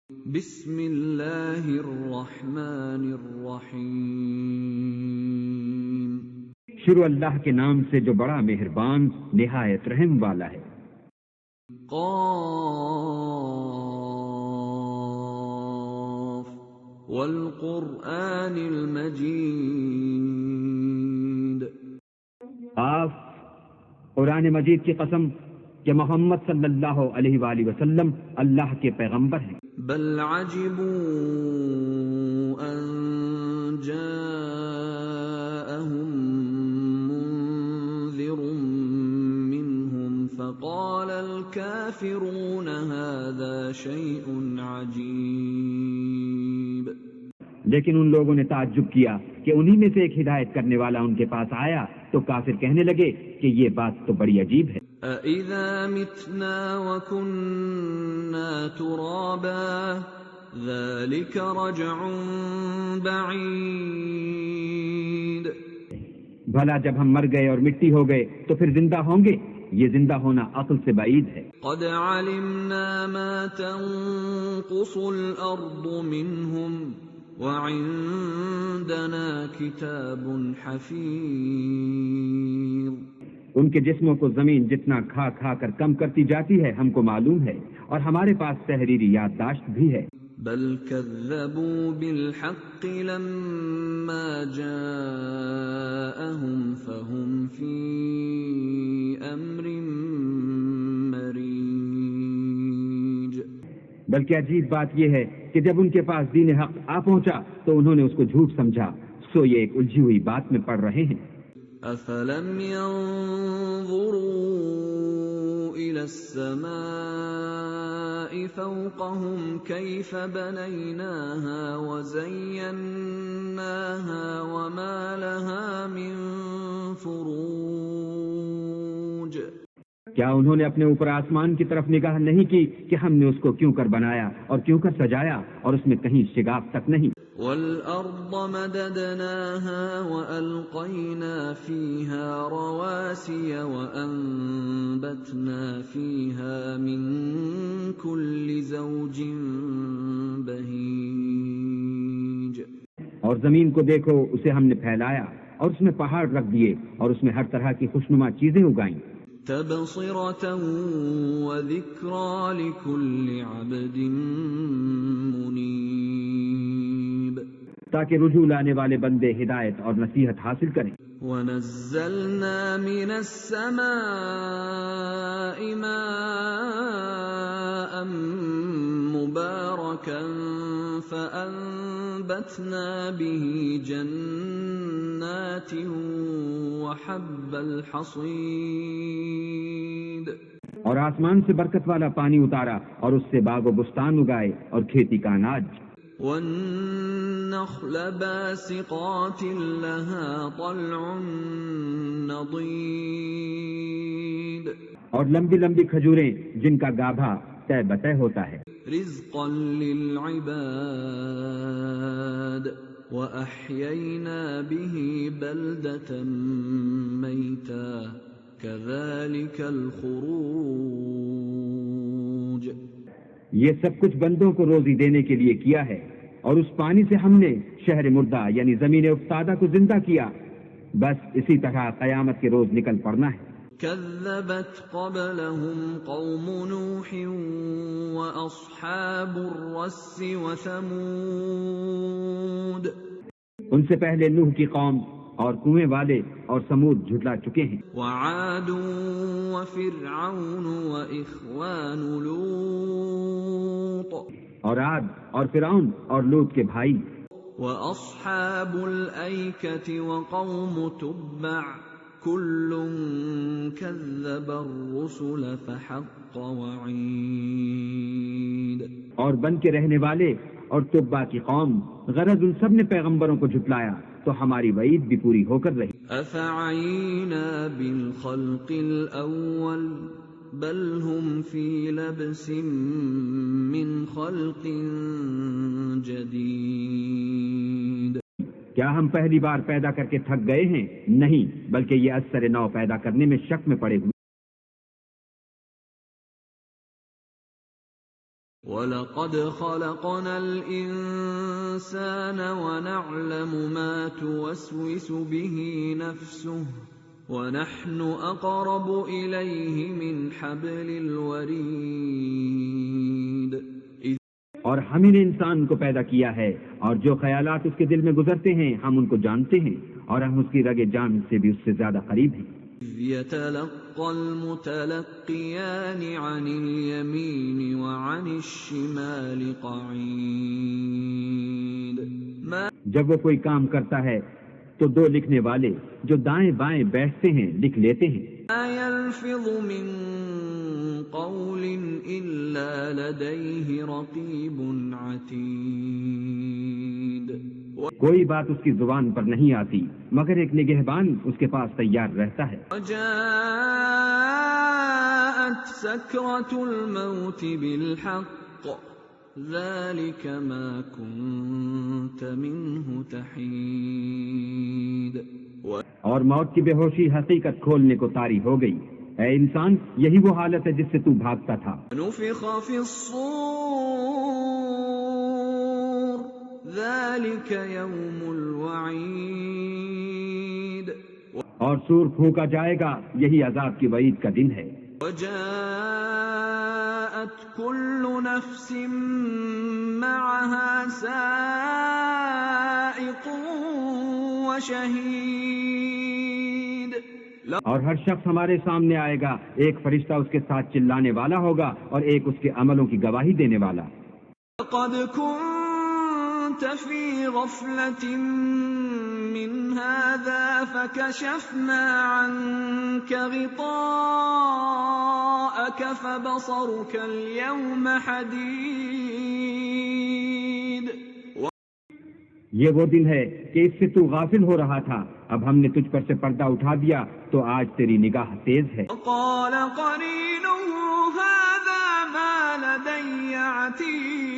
بسم اللہ الرحمن الرحیم۔ شروع اللہ کے نام سے جو بڑا مہربان نہایت رحم والا ہے۔ قاف والقرآن المجید۔ قاف، قرآن مجید کی قسم کہ محمد صلی اللہ علیہ وآلہ وسلم اللہ کے پیغمبر ہیں۔ بل عجبوا ان جاءهم منذر منهم فقال الكافرون هذا شيء عجيب۔ لیکن ان لوگوں نے تعجب کیا کہ انہی میں سے ایک ہدایت کرنے والا ان کے پاس آیا تو کافر کہنے لگے کہ یہ بات تو بڑی عجیب ہے۔ أَإِذَا مِتْنَا وَكُنَّا تُرَابًا ذَلِكَ رَجْعٌ بَعِيدٌ۔ بھلا جب ہم مر گئے اور مٹی ہو گئے تو پھر زندہ ہوں گے؟ یہ زندہ ہونا عقل سے بعید ہے۔ قَدْ عَلِمْنَا مَا تَنقُصُ الْأَرْضُ مِنْهُمْ وَعِندَنَا كِتَابٌ حَفِيظٌ۔ ان کے جسموں کو زمین جتنا کھا کھا کر کم کرتی جاتی ہے ہم کو معلوم ہے، اور ہمارے پاس تحریری یادداشت بھی ہے۔ بل كذبوا بالحق لما جاءهم فهم في امر مريج۔ بلکہ عجیب بات یہ ہے کہ جب ان کے پاس دین حق آ پہنچا تو انہوں نے اس کو جھوٹ سمجھا، سو یہ ایک الجھی ہوئی بات میں پڑ رہے ہیں۔ افلم ينظروا الى السماء فوقهم كيف بنيناها وزيناها وما لها من فروج۔ کیا انہوں نے اپنے اوپر آسمان کی طرف نگاہ نہیں کی کہ ہم نے اس کو کیوں کر بنایا اور کیوں کر سجایا، اور اس میں کہیں شگاف تک نہیں۔ وَالْأَرْضَ مَدَدْنَاهَا وَأَلْقَيْنَا فِيهَا رَوَاسِيَ وَأَنبَتْنَا فِيهَا مِن كُلِّ زَوْجٍ بَهِيجٍ۔ اور زمین کو دیکھو، اسے ہم نے پھیلایا اور اس میں پہاڑ رکھ دیے اور اس میں ہر طرح کی خوشنما چیزیں اگائیں۔ تَبْصِرَةً وَذِكْرَى لِكُلِّ عَبْدٍ مُنِيبٍ۔ تاکہ رجوع لانے والے بندے ہدایت اور نصیحت حاصل کریں۔ وَنَزَّلْنَا مِنَ السَّمَاءِ مَاءً مُبَارَكًا فَأَنبَتْنَا بِهِ جَنَّاتٍ وَحَبَّ الْحَصِيدِ۔ اور آسمان سے برکت والا پانی اتارا اور اس سے باغ و بستان اگائے اور کھیتی کا اناج۔ وَالنَّخْلَ بَاسِقَاتٍ لَهَا طَلْعٌ نَضِيدٌ۔ اور لمبی لمبی کھجوریں جن کا گابھا طے بطے ہوتا ہے۔ رِزْقًا لِلْعِبَادِ وَأَحْيَيْنَا بِهِ بَلْدَةً مَيْتًا كَذَلِكَ الْخُرُوجُ۔ یہ سب کچھ بندوں کو روزی دینے کے لیے کیا ہے، اور اس پانی سے ہم نے شہر مردہ یعنی زمین افتادہ کو زندہ کیا، بس اسی طرح قیامت کے روز نکل پڑنا ہے۔ كذبت قبلهم قوم نوح وأصحاب الرس وثمود۔ ان سے پہلے نوح کی قوم اور کنویں والے اور سمود جھٹلا چکے ہیں۔ وعاد وفرعون وإخوان لوط۔ اور عاد اور فرعون اور لوط کے بھائی۔ وأصحاب الأيكة وقوم تبع كل كذب الرسل فحق وعيد۔ اور بن کے رہنے والے اور تبع کی قوم، غرض ان سب نے پیغمبروں کو جھٹلایا تو ہماری وعید بھی پوری ہو کر رہی۔ أفعينا بالخلق الأول بل هم في لبس من خلق جديد۔ کیا ہم پہلی بار پیدا کر کے تھک گئے ہیں؟ نہیں، بلکہ یہ اثر نو پیدا کرنے میں شک میں پڑے ہوئے۔ وَلَقَدْ خَلَقْنَا الْإِنسَانَ وَنَعْلَمُ مَا تُوَسْوِسُ بِهِ نَفْسُهُ وَنَحْنُ أَقْرَبُ إِلَيْهِ مِنْ حَبْلِ الْوَرِيدِ اور ہم نے انسان کو پیدا کیا ہے اور جو خیالات اس کے دل میں گزرتے ہیں ہم ان کو جانتے ہیں اور ہم اس کی رگ جان سے بھی اس سے زیادہ قریب ہیں. يَتَلَقَّى الْمُتَلَقِّيَانِ عَنِ الْيَمِينِ وَعَنِ الشِّمَالِ قَعِيدٌ. جب وہ کوئی کام کرتا ہے تو دو لکھنے والے جو دائیں بائیں بیٹھتے ہیں لکھ لیتے ہیں. مَا يَلْفِظُ مِن قَوْلٍ إِلَّا لَدَيْهِ رَقِيبٌ عَتِيدٌ. کوئی بات اس کی زبان پر نہیں آتی مگر ایک نگہبان اس کے پاس تیار رہتا ہے. وَجَاءَتْ سَكْرَةُ الْمَوْتِ بِالْحَقِّ ذَلِكَ مَا كُنْتَ مِنْهُ تَحِيدُ. اور موت کی بے ہوشی حقیقت کھولنے کو طاری ہو گئی. اے انسان یہی وہ حالت ہے جس سے تو بھاگتا تھا. نُفِخَ فِي الصُّورِ ذَلِكَ يَوْمُ الْوَعِيدِ. اور سور پھونکا جائے گا یہی عذاب کی وعید کا دن ہے. وَجَاءَتْ كُلُّ نَفْسٍ مَّعَهَا سَائِقٌ وَشَهِيدٌ. اور ہر شخص ہمارے سامنے آئے گا، ایک فرشتہ اس کے ساتھ چلانے والا ہوگا اور ایک اس کے عملوں کی گواہی دینے والا. لَقَدْ كُنتَ فِي غَفْلَةٍ مِّنْ هَٰذَا فَكَشَفْنَا عَنكَ غِطَاءَكَ فَبَصَرُكَ الْيَوْمَ حَدِيدٌ. یہ وہ دن ہے کہ اس سے تو غافل ہو رہا تھا، اب ہم نے تجھ پر سے پردہ اٹھا دیا تو آج تیری نگاہ تیز ہے. وَقَالَ قَرِينُهُ هَٰذَا مَا لَدَيَّ عَتِيدٌ.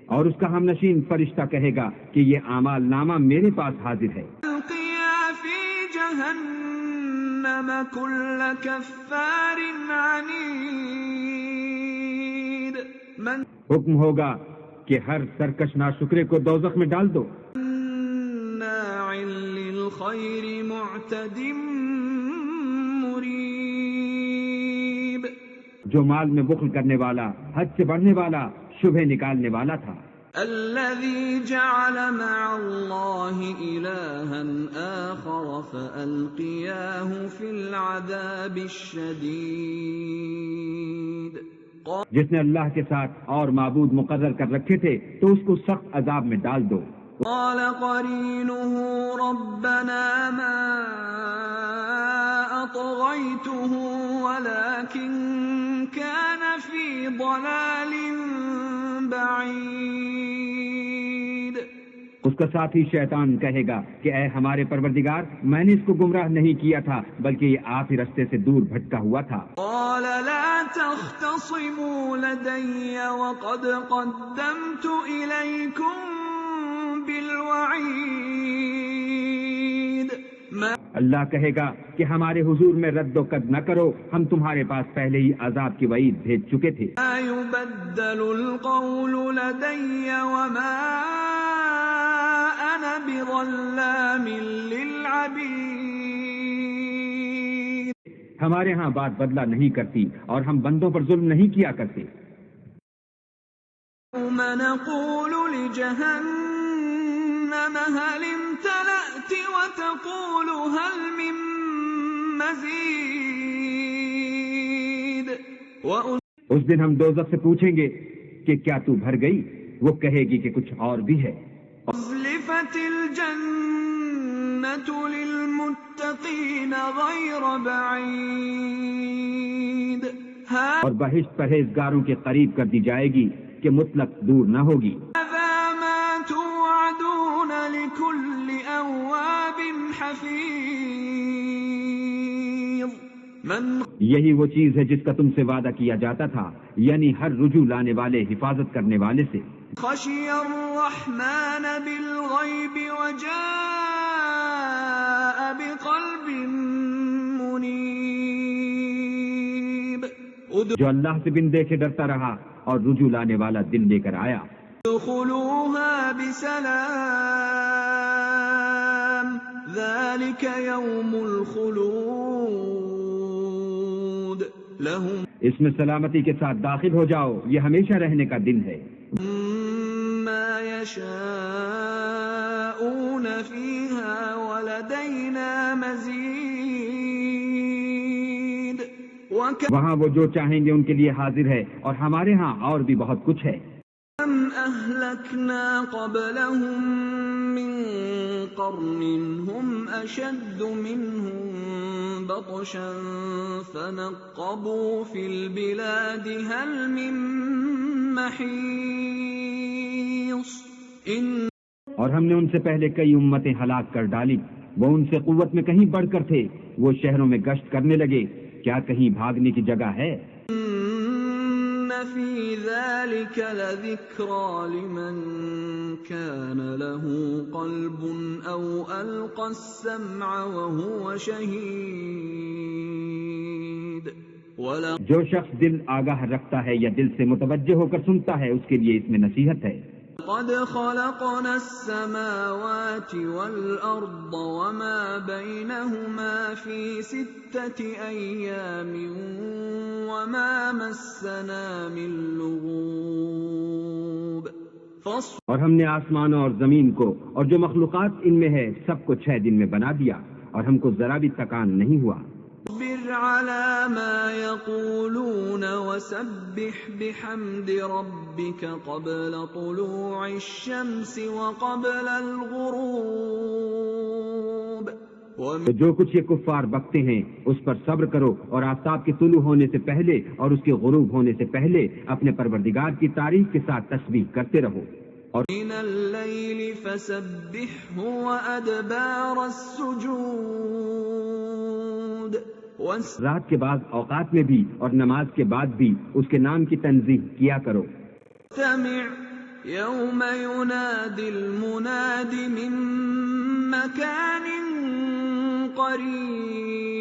اور اس کا ہم نشین فرشتہ کہے گا کہ یہ اعمال نامہ میرے پاس حاضر ہے. الْقِيَا فِي جَهَنَّمَ كُلَّ كَفَّارٍ عَنِيدٍ. حکم ہوگا کہ ہر سرکش ناشکرے کو دوزخ میں ڈال دو. مَّنَّاعٍ لِّلْخَيْرِ مُعْتَدٍ مُّرِيبٍ. جو مال میں بخل کرنے والا، حد سے بڑھنے والا، شبہ نکالنے والا تھا. الَّذِي جَعَلَ مَعَ اللَّهِ إِلَٰهًا آخَرَ فَأَلْقِيَاهُ فِي الْعَذَابِ الشَّدِيدِ. جس نے اللہ کے ساتھ اور معبود مقرر کر رکھے تھے تو اس کو سخت عذاب میں ڈال دو. قَالَ قَرِينُهُ رَبَّنَا مَا أَطْغَيْتُهُ وَلَٰكِن كَانَ فِي ضَلَالٍ بَعِيدٍ. اس کا ساتھی شیطان کہے گا کہ اے ہمارے پروردگار، میں نے اس کو گمراہ نہیں کیا تھا بلکہ یہ آپ ہی رستے سے دور بھٹکا ہوا تھا. قَالَ لَا تَخْتَصِمُوا لَدَيَّ وَقَدْ قَدَّمْتُ إِلَيْكُمْ بِالْوَعِيدِ. اللہ کہے گا کہ ہمارے حضور میں رد و قد نہ کرو، ہم تمہارے پاس پہلے ہی عذاب کی وعید بھیج چکے تھے. مَا يُبَدَّلُ الْقَوْلُ لَدَيَّ وَمَا أَنَا بِظَلَّامٍ لِّلْعَبِيدِ. ہمارے ہاں بات بدلہ نہیں کرتی اور ہم بندوں پر ظلم نہیں کیا کرتے. يَوْمَ نَقُولُ لِجَهَنَّمَ هَلِ امْتَلَأْتِ وَتَقُولُ هَلْ مِن مَّزِيدٍ. اس دن ہم دوزخ سے پوچھیں گے کہ کیا تو بھر گئی؟ وہ کہے گی کہ کچھ اور بھی ہے. أُزْلِفَتِ الْجَنَّةُ لِلْمُتَّقِينَ غَيْرَ بَعِيدٍ. اور بہشت پرہیزگاروں کے قریب کر دی جائے گی کہ مطلق دور نہ ہوگی. هَذَا مَا تُوعَدُونَ لِكُلِّ أَوَّابٍ حَفِيظٍ. یہی وہ چیز ہے جس کا تم سے وعدہ کیا جاتا تھا، یعنی ہر رجوع لانے والے، حفاظت کرنے والے سے. خَشِيَ الرَّحْمَٰنَ بِالْغَيْبِ وَجَاءَ بِقَلْبٍ مُّنِيبٍ. جو اللہ سے بن دیکھے ڈرتا رہا اور رجوع لانے والا دل لے کر آیا. ادخلوها بسلام ذلك يوم الخلود لهم اس میں سلامتی کے ساتھ داخل ہو جاؤ، یہ ہمیشہ رہنے کا دن ہے. ما يشاءون فيها ولدينا مزيد وہاں وہ جو چاہیں گے ان کے لیے حاضر ہے، اور ہمارے ہاں اور بھی بہت کچھ ہے. كم أهلكنا قبلهم من قرن هم أشد منهم بطشا فنقبوا في البلاد هل من محيص اور ہم نے ان سے پہلے کئی امتیں ہلاک کر ڈالی، وہ ان سے قوت میں کہیں بڑھ کر تھے، وہ شہروں میں گشت کرنے لگے، کیا کہیں بھاگنے کی جگہ ہے؟ إن في ذلك لذكرى لمن كان له قلب أو ألقى السمع وهو شهيد. جو شخص دل آگاہ رکھتا ہے یا دل سے متوجہ ہو کر سنتا ہے اس کے لیے اس میں نصیحت ہے. قد خلقنا السماوات والأرض وما بينهما في 6 أيام وما مسنا من لغوب. اور ہم نے آسمانوں اور زمین کو اور جو مخلوقات ان میں ہے سب کو 6 دن میں بنا دیا، اور ہم کو ذرا بھی تکان نہیں ہوا. اصبر على ما يقولون وسبح بحمد ربك قبل طلوع الشمس وقبل الغروب. جو کچھ یہ کفار بکتے ہیں اس پر صبر کرو، اور آفتاب کے طلوع ہونے سے پہلے اور اس کے غروب ہونے سے پہلے اپنے پروردگار کی تعریف کے ساتھ تسبیح کرتے رہو. اور من الليل فسبحه وأدبار السجود. رات کے بعض اوقات میں بھی اور نماز کے بعد بھی اس کے نام کی تنزیہ کیا کرو. استمع يوم ينادي المناد من مكان قريب.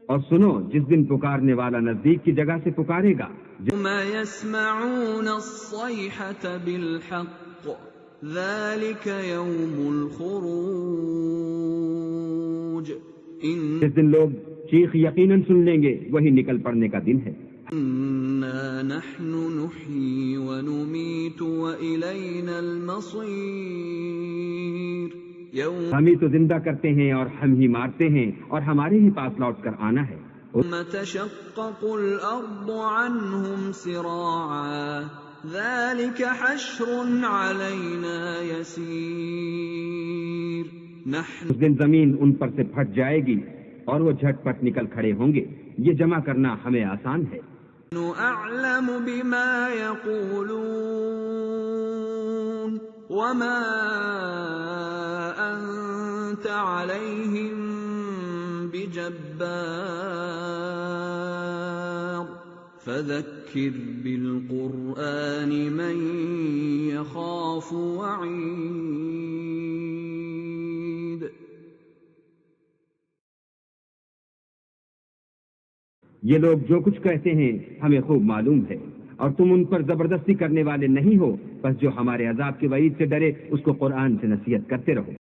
اور سنو جس دن پکارنے والا نزدیک کی جگہ سے پکارے گا. يوم يسمعون الصيحة بالحق ذلك يوم الخروج. جس دن لوگ چیخ یقیناً سن لیں گے وہی نکل پڑنے کا دن ہے. إنا نحن نحيي ونميت وإلينا المصير. ہم ہی تو زندہ کرتے ہیں اور ہم ہی مارتے ہیں اور ہمارے ہی پاس لوٹ کر آنا ہے. يوم تشقق الأرض عنهم سراعا ذلك حشر علينا يسير. اس دن زمین ان پر سے پھٹ جائے گی اور وہ جھٹ پٹ نکل کھڑے ہوں گے، یہ جمع کرنا ہمیں آسان ہے. أعلم بما يقولون وما أنت عليهم بجبار فذكر بالقرآن من يخاف وعيد. یہ لوگ جو کچھ کہتے ہیں ہمیں خوب معلوم ہے، اور تم ان پر زبردستی کرنے والے نہیں ہو، بس جو ہمارے عذاب کے وعید سے ڈرے اس کو قرآن سے نصیحت کرتے رہو.